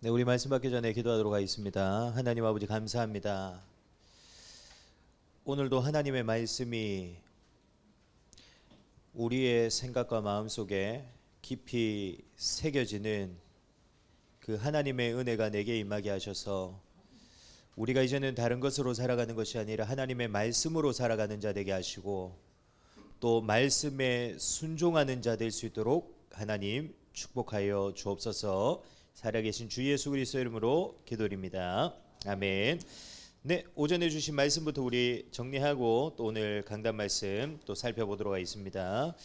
네, 우리 말씀 받기 전에 기도하도록 하겠습니다. 하나님 아버지 감사합니다. 오늘도 하나님의 말씀이 우리의 생각과 마음 속에 깊이 새겨지는 그 하나님의 은혜가 내게 임하게 하셔서 우리가 이제는 다른 것으로 살아가는 것이 아니라 하나님의 말씀으로 살아가는 자 되게 하시고 또 말씀에 순종하는 자 될 수 있도록 하나님 축복하여 주옵소서. 살아계신 주 예수 그리스도의 이름으로 기도드립니다. 아멘. 네, 오전에 주신 말씀부터 우리 정리하고 또 오늘 강단 말씀 또 살펴보도록 하겠습니다.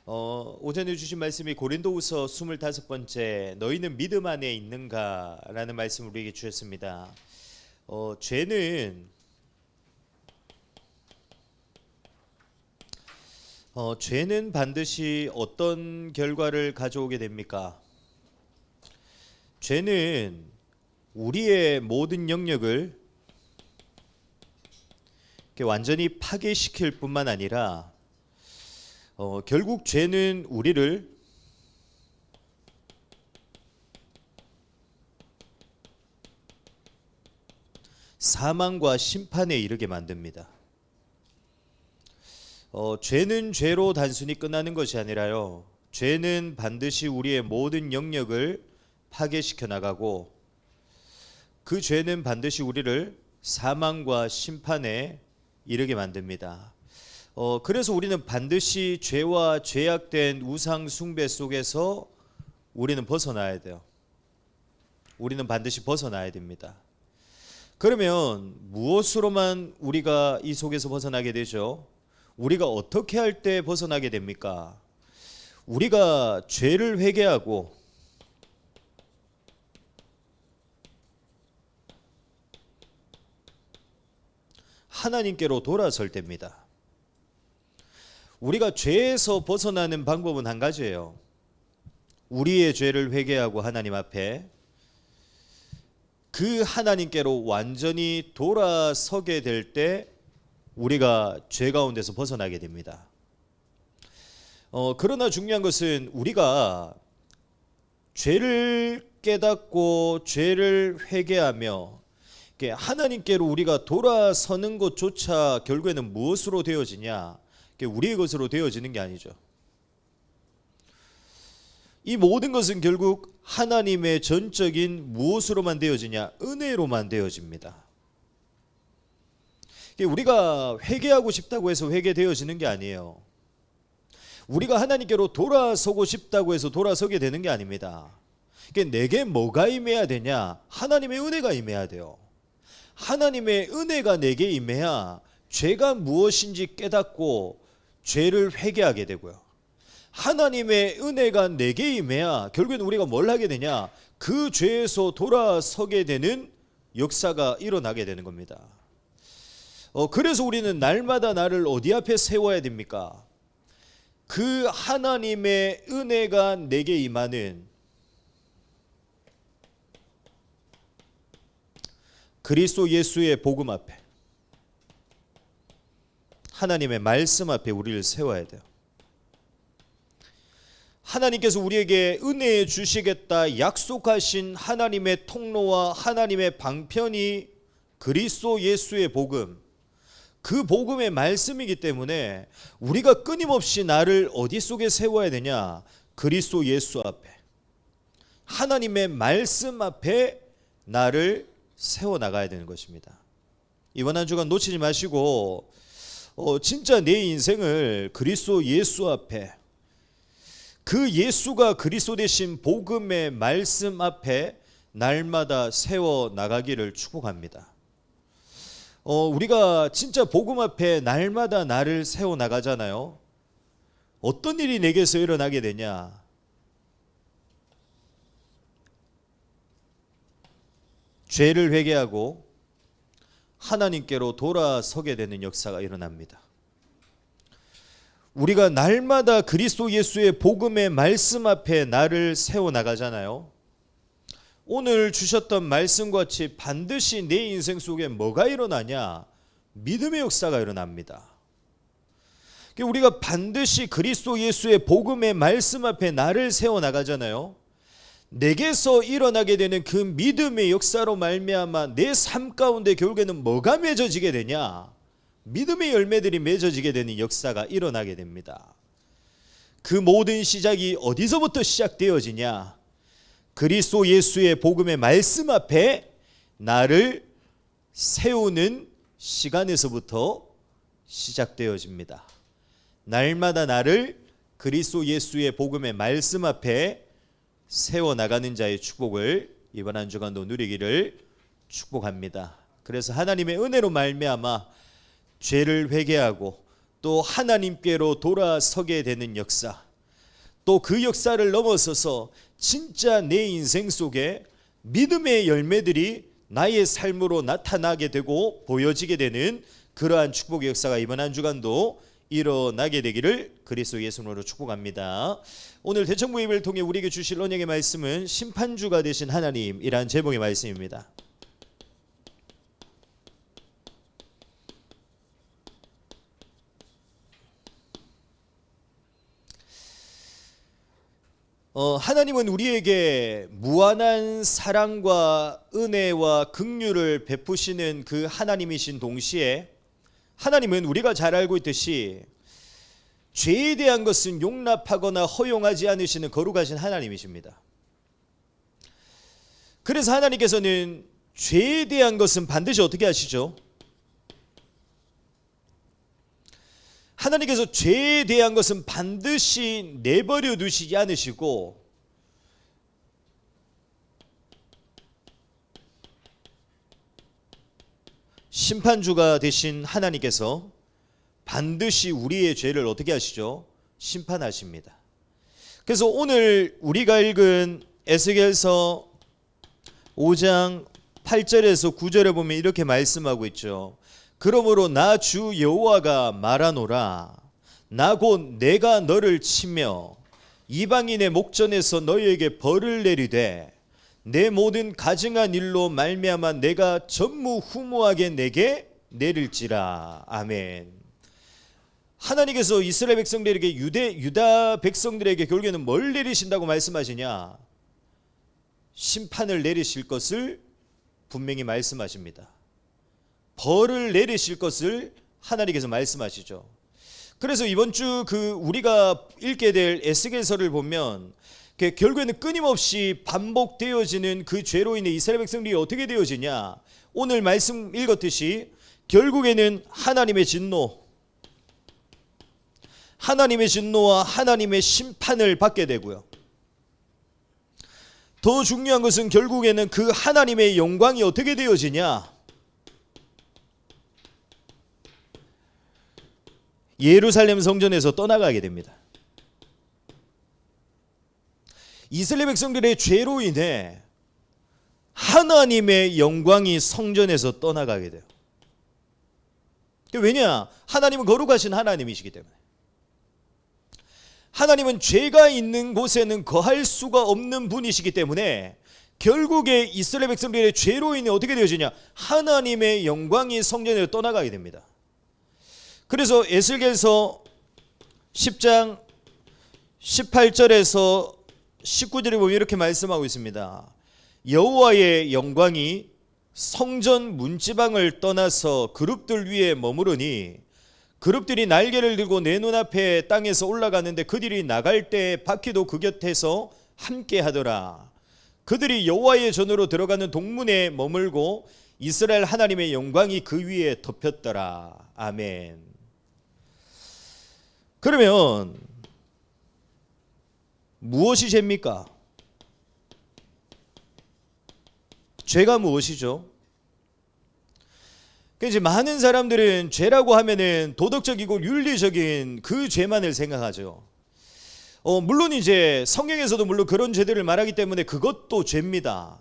오전에 주신 말씀이 고린도후서 25번째 너희는 믿음 안에 있는가 라는 말씀을 우리에게 주셨습니다. 죄는 반드시 어떤 결과를 가져오게 됩니까? 죄는 우리의 모든 영역을 완전히 파괴시킬 뿐만 아니라 결국 죄는 우리를 사망과 심판에 이르게 만듭니다. 죄는 죄로 단순히 끝나는 것이 아니라요, 죄는 반드시 우리의 모든 영역을 파괴시켜 나가고 그 죄는 반드시 우리를 사망과 심판에 이르게 만듭니다. 그래서 우리는 반드시 죄와 죄악된 우상 숭배 속에서 우리는 벗어나야 돼요. 우리는 반드시 벗어나야 됩니다. 그러면 무엇으로만 우리가 이 속에서 벗어나게 되죠? 우리가 어떻게 할 때 벗어나게 됩니까? 우리가 죄를 회개하고 하나님께로 돌아설 때입니다. 우리가 죄에서 벗어나는 방법은 한 가지예요. 우리의 죄를 회개하고 하나님 앞에 그 하나님께로 완전히 돌아서게 될 때 우리가 죄 가운데서 벗어나게 됩니다. 그러나 중요한 것은 우리가 죄를 깨닫고 죄를 회개하며 하나님께로 우리가 돌아서는 것조차 결국에는 무엇으로 되어지냐? 우리의 것으로 되어지는 게 아니죠. 이 모든 것은 결국 하나님의 전적인 무엇으로만 되어지냐? 은혜로만 되어집니다. 우리가 회개하고 싶다고 해서 회개되어지는 게 아니에요. 우리가 하나님께로 돌아서고 싶다고 해서 돌아서게 되는 게 아닙니다. 내게 뭐가 임해야 되냐? 하나님의 은혜가 임해야 돼요. 하나님의 은혜가 내게 임해야 죄가 무엇인지 깨닫고 죄를 회개하게 되고요. 하나님의 은혜가 내게 임해야 결국엔 우리가 뭘 하게 되냐? 그 죄에서 돌아서게 되는 역사가 일어나게 되는 겁니다. 그래서 우리는 날마다 나를 어디 앞에 세워야 됩니까? 그 하나님의 은혜가 내게 임하는 그리스도 예수의 복음 앞에, 하나님의 말씀 앞에 우리를 세워야 돼요. 하나님께서 우리에게 은혜 주시겠다 약속하신 하나님의 통로와 하나님의 방편이 그리스도 예수의 복음, 그 복음의 말씀이기 때문에 우리가 끊임없이 나를 어디 속에 세워야 되냐? 그리스도 예수 앞에, 하나님의 말씀 앞에 나를 세워나가야 되는 것입니다. 이번 한 주간 놓치지 마시고 진짜 내 인생을 그리스도 예수 앞에, 그 예수가 그리스도 되신 복음의 말씀 앞에 날마다 세워나가기를 축복합니다. 우리가 진짜 복음 앞에 날마다 나를 세워나가잖아요. 어떤 일이 내게서 일어나게 되냐? 죄를 회개하고 하나님께로 돌아서게 되는 역사가 일어납니다. 우리가 날마다 그리스도 예수의 복음의 말씀 앞에 나를 세워나가잖아요. 오늘 주셨던 말씀과 같이 반드시 내 인생 속에 뭐가 일어나냐? 믿음의 역사가 일어납니다. 우리가 반드시 그리스도 예수의 복음의 말씀 앞에 나를 세워나가잖아요. 내게서 일어나게 되는 그 믿음의 역사로 말미암아 내 삶 가운데 결국에는 뭐가 맺어지게 되냐? 믿음의 열매들이 맺어지게 되는 역사가 일어나게 됩니다. 그 모든 시작이 어디서부터 시작되어지냐? 그리스도 예수의 복음의 말씀 앞에 나를 세우는 시간에서부터 시작되어집니다. 날마다 나를 그리스도 예수의 복음의 말씀 앞에 세워나가는 자의 축복을 이번 한 주간도 누리기를 축복합니다. 그래서 하나님의 은혜로 말미암아 죄를 회개하고 또 하나님께로 돌아서게 되는 역사, 또 그 역사를 넘어서서 진짜 내 인생 속에 믿음의 열매들이 나의 삶으로 나타나게 되고 보여지게 되는 그러한 축복의 역사가 이번 한 주간도 일어나게 되기를 그리스도 예수님으로 축복합니다. 오늘 대청부임을 통해 우리에게 주실 언약의 말씀은 심판주가 되신 하나님이란 제목의 말씀입니다. 하나님은 우리에게 무한한 사랑과 은혜와 긍휼을 베푸시는 그 하나님이신 동시에 하나님은 우리가 잘 알고 있듯이 죄에 대한 것은 용납하거나 허용하지 않으시는 거룩하신 하나님이십니다. 그래서 하나님께서는 죄에 대한 것은 반드시 어떻게 하시죠? 하나님께서 죄에 대한 것은 반드시 내버려 두시지 않으시고 심판주가 되신 하나님께서 반드시 우리의 죄를 어떻게 하시죠? 심판하십니다. 그래서 오늘 우리가 읽은 에스겔서 5장 8절에서 9절에 보면 이렇게 말씀하고 있죠. 그러므로 나 주 여호와가 말하노라. 나 곧 내가 너를 치며 이방인의 목전에서 너희에게 벌을 내리되 내 모든 가증한 일로 말미암아 내가 전무후무하게 내게 내릴지라. 아멘. 하나님께서 이스라엘 백성들에게 유다 백성들에게 결국에는 뭘 내리신다고 말씀하시냐? 심판을 내리실 것을 분명히 말씀하십니다. 벌을 내리실 것을 하나님께서 말씀하시죠. 그래서 이번 주 우리가 읽게 될 에스겔서를 보면 결국에는 끊임없이 반복되어지는 그 죄로 인해 이스라엘 백성들이 어떻게 되어지냐? 오늘 말씀 읽었듯이 결국에는 하나님의 진노와 하나님의 심판을 받게 되고요. 더 중요한 것은 결국에는 그 하나님의 영광이 어떻게 되어지냐? 예루살렘 성전에서 떠나가게 됩니다. 이스라엘 백성들의 죄로 인해 하나님의 영광이 성전에서 떠나가게 돼요. 왜냐? 하나님은 거룩하신 하나님이시기 때문에. 하나님은 죄가 있는 곳에는 거할 수가 없는 분이시기 때문에 결국에 이스라엘 백성들의 죄로 인해 어떻게 되어지냐? 하나님의 영광이 성전에서 떠나가게 됩니다. 그래서 에스겔서 10장 18절에서 19절에 보면 이렇게 말씀하고 있습니다. 여호와의 영광이 성전 문지방을 떠나서 그룹들 위에 머무르니 그룹들이 날개를 들고 내 눈앞에 땅에서 올라가는데 그들이 나갈 때 바퀴도 그 곁에서 함께 하더라. 그들이 여호와의 전으로 들어가는 동문에 머물고 이스라엘 하나님의 영광이 그 위에 덮였더라. 아멘. 그러면 무엇이 죄입니까? 죄가 무엇이죠? 이제 많은 사람들은 죄라고 하면은 도덕적이고 윤리적인 그 죄만을 생각하죠. 물론 이제 성경에서도 물론 그런 죄들을 말하기 때문에 그것도 죄입니다.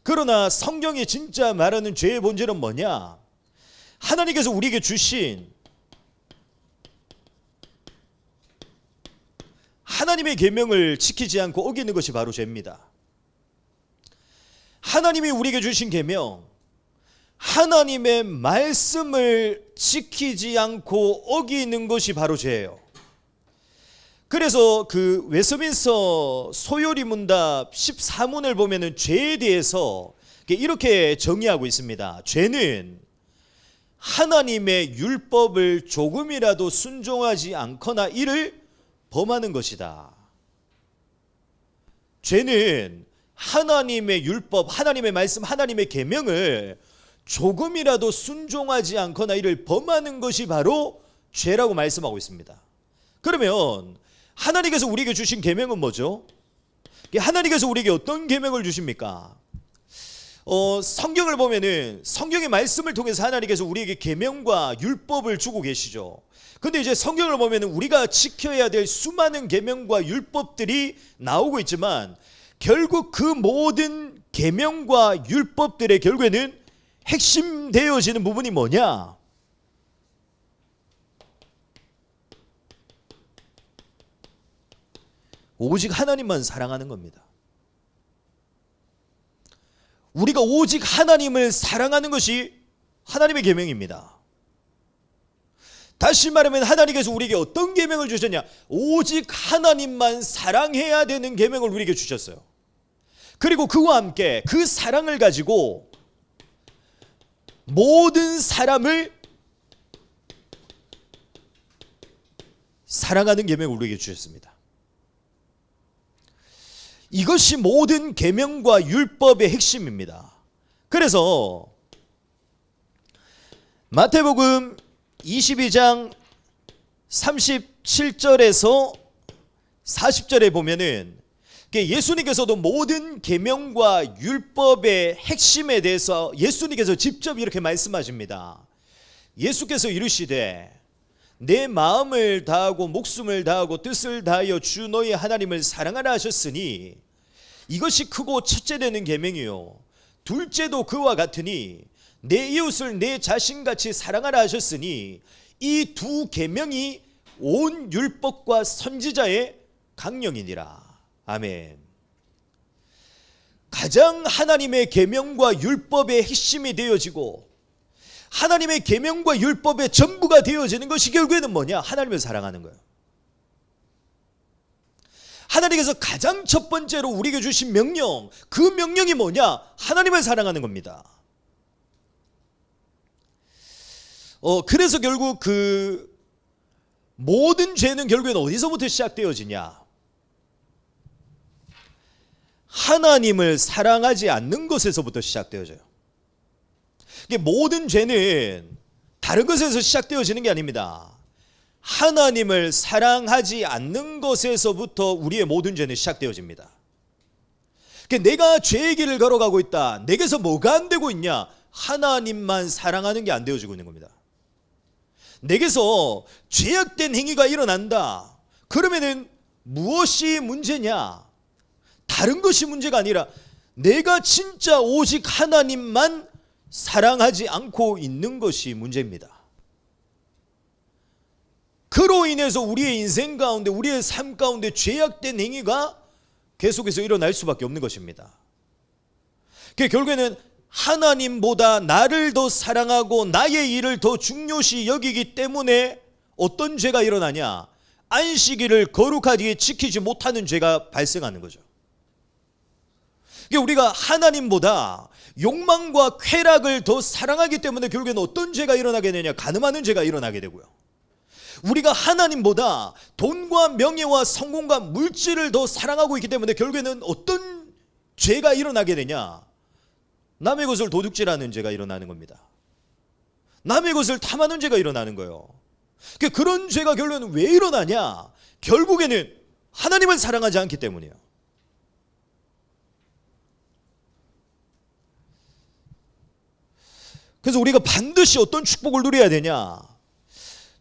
그러나 성경이 진짜 말하는 죄의 본질은 뭐냐? 하나님께서 우리에게 주신 하나님의 계명을 지키지 않고 어기는 것이 바로 죄입니다. 하나님이 우리에게 주신 계명, 하나님의 말씀을 지키지 않고 어기는 것이 바로 죄예요. 그래서 그 웨스트민스터 소요리 문답 14문을 보면은 죄에 대해서 이렇게 정의하고 있습니다. 죄는 하나님의 율법을 조금이라도 순종하지 않거나 이를 범하는 것이다. 죄는 하나님의 율법, 하나님의 말씀, 하나님의 계명을 조금이라도 순종하지 않거나 이를 범하는 것이 바로 죄라고 말씀하고 있습니다. 그러면 하나님께서 우리에게 주신 계명은 뭐죠? 하나님께서 우리에게 어떤 계명을 주십니까? 성경을 보면은 성경의 말씀을 통해서 하나님께서 우리에게 계명과 율법을 주고 계시죠. 근데 이제 성경을 보면은 우리가 지켜야 될 수많은 계명과 율법들이 나오고 있지만 결국 그 모든 계명과 율법들의 결국에는 핵심되어지는 부분이 뭐냐? 오직 하나님만 사랑하는 겁니다. 우리가 오직 하나님을 사랑하는 것이 하나님의 계명입니다. 다시 말하면 하나님께서 우리에게 어떤 계명을 주셨냐? 오직 하나님만 사랑해야 되는 계명을 우리에게 주셨어요. 그리고 그와 함께 그 사랑을 가지고 모든 사람을 사랑하는 계명을 우리에게 주셨습니다. 이것이 모든 계명과 율법의 핵심입니다. 그래서 마태복음 22장 37절에서 40절에 보면은 예수님께서도 모든 계명과 율법의 핵심에 대해서 예수님께서 직접 이렇게 말씀하십니다. 예수께서 이르시되 내 마음을 다하고 목숨을 다하고 뜻을 다하여 주 너희 하나님을 사랑하라 하셨으니 이것이 크고 첫째 되는 계명이요 둘째도 그와 같으니 내 이웃을 내 자신같이 사랑하라 하셨으니 이 두 계명이 온 율법과 선지자의 강령이니라. 아멘. 가장 하나님의 계명과 율법의 핵심이 되어지고 하나님의 계명과 율법의 전부가 되어지는 것이 결국에는 뭐냐? 하나님을 사랑하는 거예요. 하나님께서 가장 첫 번째로 우리에게 주신 명령, 그 명령이 뭐냐? 하나님을 사랑하는 겁니다. 그래서 결국 그 모든 죄는 결국에는 어디서부터 시작되어지냐? 하나님을 사랑하지 않는 것에서부터 시작되어져요. 모든 죄는 다른 것에서 시작되어지는 게 아닙니다. 하나님을 사랑하지 않는 것에서부터 우리의 모든 죄는 시작되어집니다. 내가 죄의 길을 걸어가고 있다. 내게서 뭐가 안 되고 있냐? 하나님만 사랑하는 게 안 되어지고 있는 겁니다. 내게서 죄악된 행위가 일어난다. 그러면은 무엇이 문제냐? 다른 것이 문제가 아니라 내가 진짜 오직 하나님만 사랑하지 않고 있는 것이 문제입니다. 그로 인해서 우리의 인생 가운데 우리의 삶 가운데 죄악된 행위가 계속해서 일어날 수밖에 없는 것입니다. 결국에는 하나님보다 나를 더 사랑하고 나의 일을 더 중요시 여기기 때문에 어떤 죄가 일어나냐? 안식일을 거룩하게 지키지 못하는 죄가 발생하는 거죠. 우리가 하나님보다 욕망과 쾌락을 더 사랑하기 때문에 결국에는 어떤 죄가 일어나게 되냐? 간음하는 죄가 일어나게 되고요. 우리가 하나님보다 돈과 명예와 성공과 물질을 더 사랑하고 있기 때문에 결국에는 어떤 죄가 일어나게 되냐? 남의 것을 도둑질하는 죄가 일어나는 겁니다. 남의 것을 탐하는 죄가 일어나는 거예요. 그런 죄가 결국에는 왜 일어나냐? 결국에는 하나님을 사랑하지 않기 때문이에요. 그래서 우리가 반드시 어떤 축복을 누려야 되냐?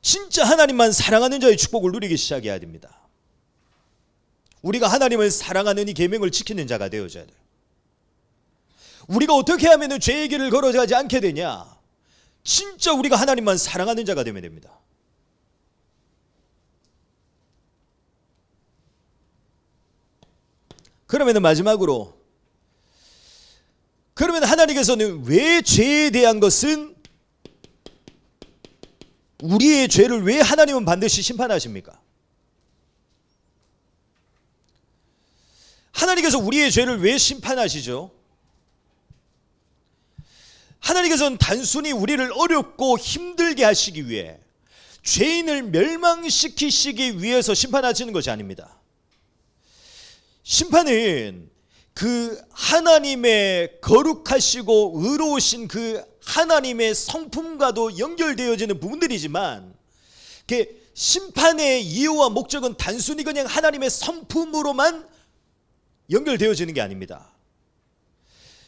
진짜 하나님만 사랑하는 자의 축복을 누리기 시작해야 됩니다. 우리가 하나님을 사랑하는 이 계명을 지키는 자가 되어져야 돼요. 우리가 어떻게 하면 죄의 길을 걸어가지 않게 되냐? 진짜 우리가 하나님만 사랑하는 자가 되면 됩니다. 그러면 마지막으로 그러면 하나님께서는 왜 죄에 대한 것은 우리의 죄를 왜 하나님은 반드시 심판하십니까? 하나님께서 우리의 죄를 왜 심판하시죠? 하나님께서는 단순히 우리를 어렵고 힘들게 하시기 위해, 죄인을 멸망시키시기 위해서 심판하시는 것이 아닙니다. 심판은 그 하나님의 거룩하시고 의로우신 그 하나님의 성품과도 연결되어지는 부분들이지만, 심판의 이유와 목적은 단순히 그냥 하나님의 성품으로만 연결되어지는 게 아닙니다.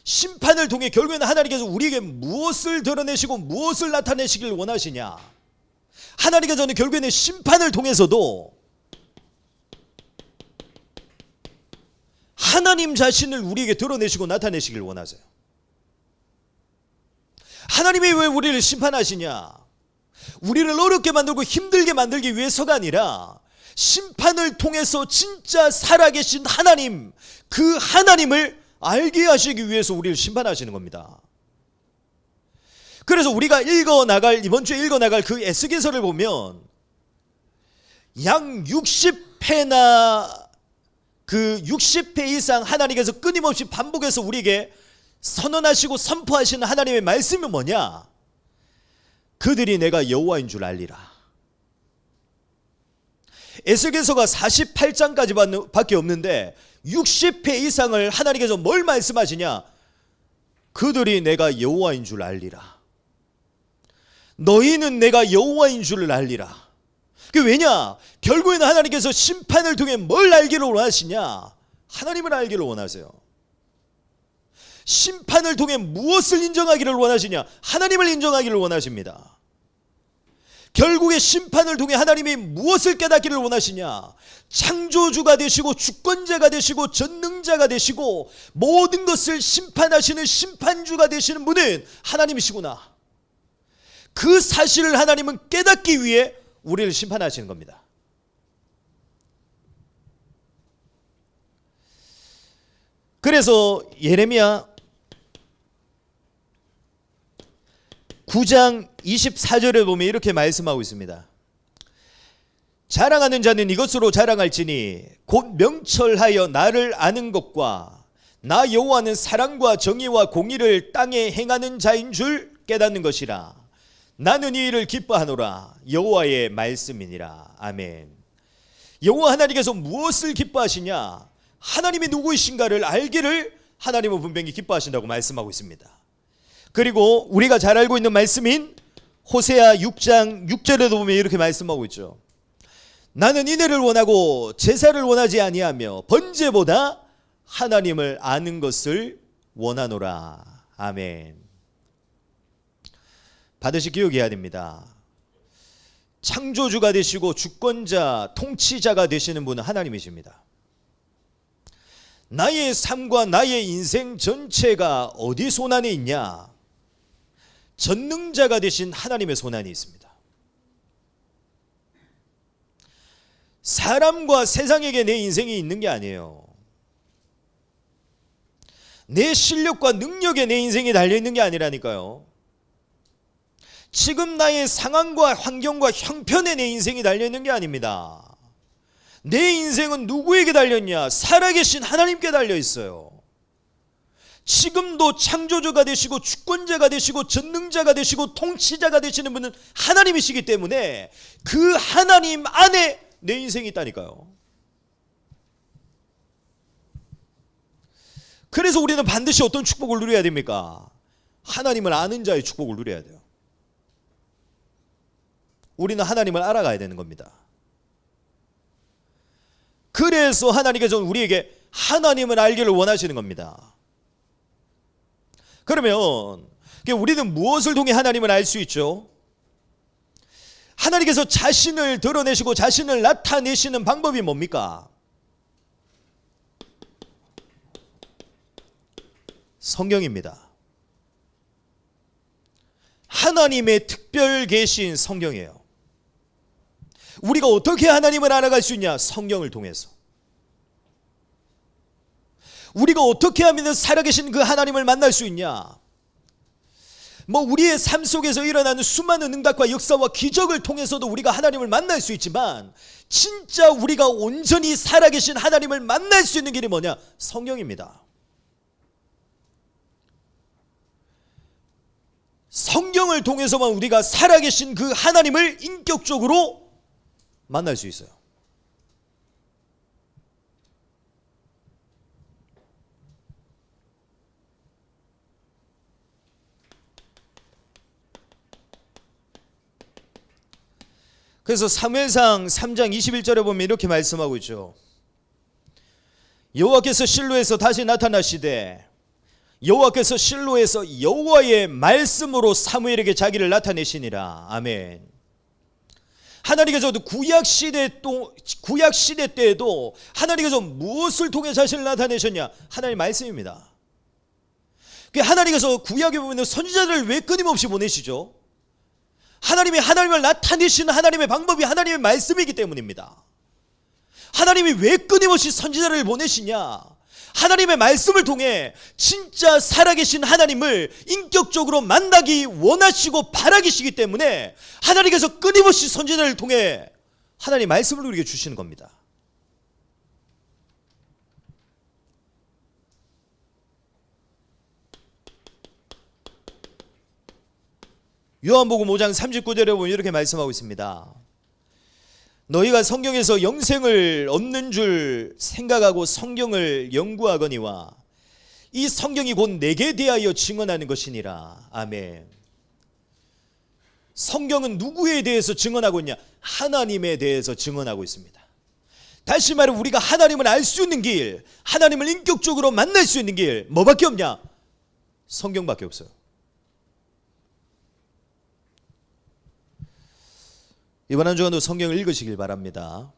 심판을 통해 결국에는 하나님께서 우리에게 무엇을 드러내시고 무엇을 나타내시길 원하시냐, 하나님께서는 결국에는 심판을 통해서도 하나님 자신을 우리에게 드러내시고 나타내시길 원하세요. 하나님이 왜 우리를 심판하시냐, 우리를 어렵게 만들고 힘들게 만들기 위해서가 아니라 심판을 통해서 진짜 살아계신 하나님, 그 하나님을 알게 하시기 위해서 우리를 심판하시는 겁니다. 그래서 우리가 이번 주에 읽어나갈 그 에스겔서를 보면 약 60회나 그 60회 이상 하나님께서 끊임없이 반복해서 우리에게 선언하시고 선포하시는 하나님의 말씀이 뭐냐? 그들이 내가 여호와인 줄 알리라. 에스겔서가 48장까지 밖에 없는데 60회 이상을 하나님께서 뭘 말씀하시냐? 그들이 내가 여호와인 줄 알리라. 너희는 내가 여호와인 줄을 알리라. 그게 왜냐? 결국에는 하나님께서 심판을 통해 뭘 알기를 원하시냐? 하나님을 알기를 원하세요. 심판을 통해 무엇을 인정하기를 원하시냐? 하나님을 인정하기를 원하십니다. 결국에 심판을 통해 하나님이 무엇을 깨닫기를 원하시냐? 창조주가 되시고 주권자가 되시고 전능자가 되시고 모든 것을 심판하시는 심판주가 되시는 분은 하나님이시구나. 그 사실을 하나님은 깨닫기 위해 우리를 심판하시는 겁니다. 그래서 예레미야 9장 24절에 보면 이렇게 말씀하고 있습니다. 자랑하는 자는 이것으로 자랑할지니 곧 명철하여 나를 아는 것과 나 여호와는 사랑과 정의와 공의를 땅에 행하는 자인 줄 깨닫는 것이라. 나는 이 일을 기뻐하노라. 여호와의 말씀이니라. 아멘. 여호와 하나님께서 무엇을 기뻐하시냐? 하나님이 누구이신가를 알기를 하나님은 분명히 기뻐하신다고 말씀하고 있습니다. 그리고 우리가 잘 알고 있는 말씀인 호세아 6장 6절에도 보면 이렇게 말씀하고 있죠. 나는 인애를 원하고 제사를 원하지 아니하며 번제보다 하나님을 아는 것을 원하노라. 아멘. 반드시 기억해야 됩니다. 창조주가 되시고 주권자, 통치자가 되시는 분은 하나님이십니다. 나의 삶과 나의 인생 전체가 어디 손안에 있냐? 전능자가 되신 하나님의 손안에 있습니다. 사람과 세상에게 내 인생이 있는 게 아니에요. 내 실력과 능력에 내 인생이 달려있는 게 아니라니까요. 지금 나의 상황과 환경과 형편에 내 인생이 달려있는 게 아닙니다. 내 인생은 누구에게 달렸냐? 살아계신 하나님께 달려있어요. 지금도 창조주가 되시고 주권자가 되시고 전능자가 되시고 통치자가 되시는 분은 하나님이시기 때문에 그 하나님 안에 내 인생이 있다니까요. 그래서 우리는 반드시 어떤 축복을 누려야 됩니까? 하나님을 아는 자의 축복을 누려야 돼요. 우리는 하나님을 알아가야 되는 겁니다. 그래서 하나님께서 우리에게 하나님을 알기를 원하시는 겁니다. 그러면 우리는 무엇을 통해 하나님을 알 수 있죠? 하나님께서 자신을 드러내시고 자신을 나타내시는 방법이 뭡니까? 성경입니다. 하나님의 특별 계신 성경이에요. 우리가 어떻게 하나님을 알아갈 수 있냐? 성경을 통해서. 우리가 어떻게 하면 살아계신 그 하나님을 만날 수 있냐? 뭐 우리의 삶 속에서 일어나는 수많은 응답과 역사와 기적을 통해서도 우리가 하나님을 만날 수 있지만, 진짜 우리가 온전히 살아계신 하나님을 만날 수 있는 길이 뭐냐? 성경입니다. 성경을 통해서만 우리가 살아계신 그 하나님을 인격적으로 만날 수 있어요. 그래서 사무엘상 3장 21절에 보면 이렇게 말씀하고 있죠. 여호와께서 실로에서 다시 나타나시되, 여호와께서 실로에서 여호와의 말씀으로 사무엘에게 자기를 나타내시니라. 아멘. 하나님께서도 구약 시대 때에도 하나님께서 무엇을 통해 자신을 나타내셨냐? 하나님의 말씀입니다. 하나님께서 구약에 보면 선지자들을 왜 끊임없이 보내시죠? 하나님이 하나님을 나타내시는 하나님의 방법이 하나님의 말씀이기 때문입니다. 하나님이 왜 끊임없이 선지자를 보내시냐? 하나님의 말씀을 통해 진짜 살아계신 하나님을 인격적으로 만나기 원하시고 바라시기 때문에 하나님께서 끊임없이 선지자를 통해 하나님의 말씀을 우리에게 주시는 겁니다. 요한복음 5장 39절에 보면 이렇게 말씀하고 있습니다. 너희가 성경에서 영생을 얻는 줄 생각하고 성경을 연구하거니와 이 성경이 곧 내게 대하여 증언하는 것이니라. 아멘. 성경은 누구에 대해서 증언하고 있냐? 하나님에 대해서 증언하고 있습니다. 다시 말해 우리가 하나님을 알 수 있는 길, 하나님을 인격적으로 만날 수 있는 길 뭐밖에 없냐? 성경밖에 없어요. 이번 한 주간도 성경을 읽으시길 바랍니다.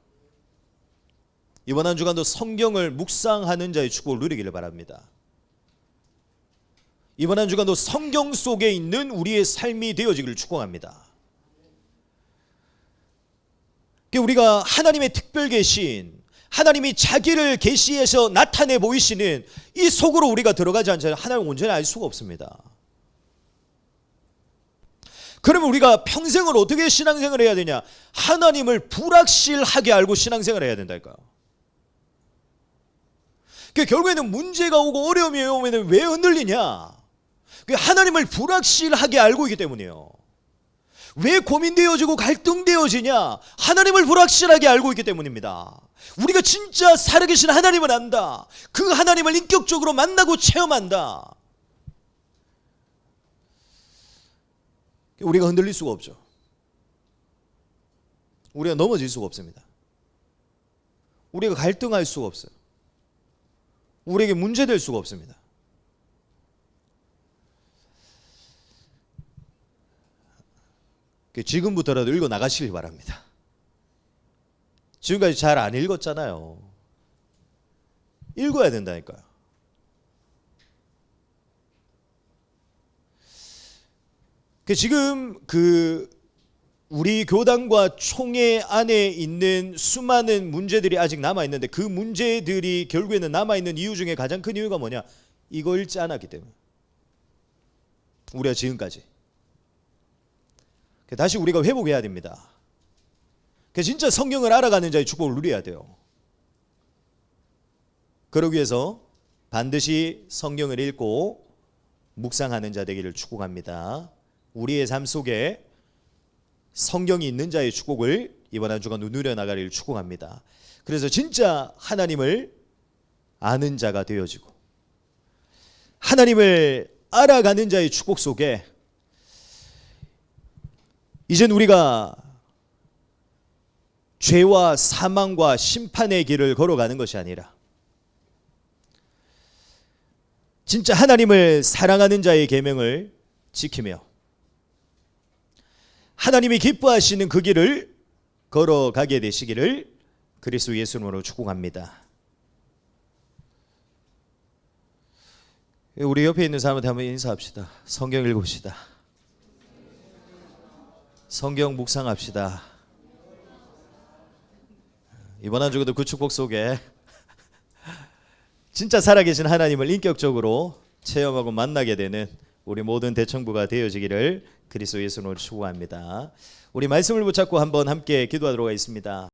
이번 한 주간도 성경을 묵상하는 자의 축복을 누리기를 바랍니다. 이번 한 주간도 성경 속에 있는 우리의 삶이 되어지기를 축복합니다. 우리가 하나님의 특별 계신, 하나님이 자기를 계시해서 나타내 보이시는 이 속으로 우리가 들어가지 않자면 하나님을 온전히 알 수가 없습니다. 그러면 우리가 평생을 어떻게 신앙생활을 해야 되냐? 하나님을 불확실하게 알고 신앙생활을 해야 된다니까요. 결국에는 문제가 오고 어려움이 오면 왜 흔들리냐? 하나님을 불확실하게 알고 있기 때문이에요. 왜 고민되어지고 갈등되어지냐? 하나님을 불확실하게 알고 있기 때문입니다. 우리가 진짜 살아계신 하나님을 안다. 그 하나님을 인격적으로 만나고 체험한다. 우리가 흔들릴 수가 없죠. 우리가 넘어질 수가 없습니다. 우리가 갈등할 수가 없어요. 우리에게 문제될 수가 없습니다. 지금부터라도 읽어 나가시길 바랍니다. 지금까지 잘 안 읽었잖아요. 읽어야 된다니까요. 지금 우리 교단과 총회 안에 있는 수많은 문제들이 아직 남아있는데, 그 문제들이 결국에는 남아있는 이유 중에 가장 큰 이유가 뭐냐? 이거 읽지 않았기 때문에. 우리가 지금까지. 다시 우리가 회복해야 됩니다. 진짜 성경을 알아가는 자의 축복을 누려야 돼요. 그러기 위해서 반드시 성경을 읽고 묵상하는 자 되기를 축복합니다. 우리의 삶 속에 성경이 있는 자의 축복을 이번 한 주간 누려나가기를 축복합니다. 그래서 진짜 하나님을 아는 자가 되어지고 하나님을 알아가는 자의 축복 속에 이젠 우리가 죄와 사망과 심판의 길을 걸어가는 것이 아니라 진짜 하나님을 사랑하는 자의 계명을 지키며 하나님이 기뻐하시는 그 길을 걸어가게 되시기를 그리스도 예수님으로 축복합니다. 우리 옆에 있는 사람한테 한번 인사합시다. 성경 읽읍시다. 성경 묵상합시다. 이번 한 주도 그 축복 속에 진짜 살아계신 하나님을 인격적으로 체험하고 만나게 되는 우리 모든 대청부가 되어지기를 그리스도 예수로 축원합니다. 우리 말씀을 붙잡고 한번 함께 기도하도록 하겠습니다.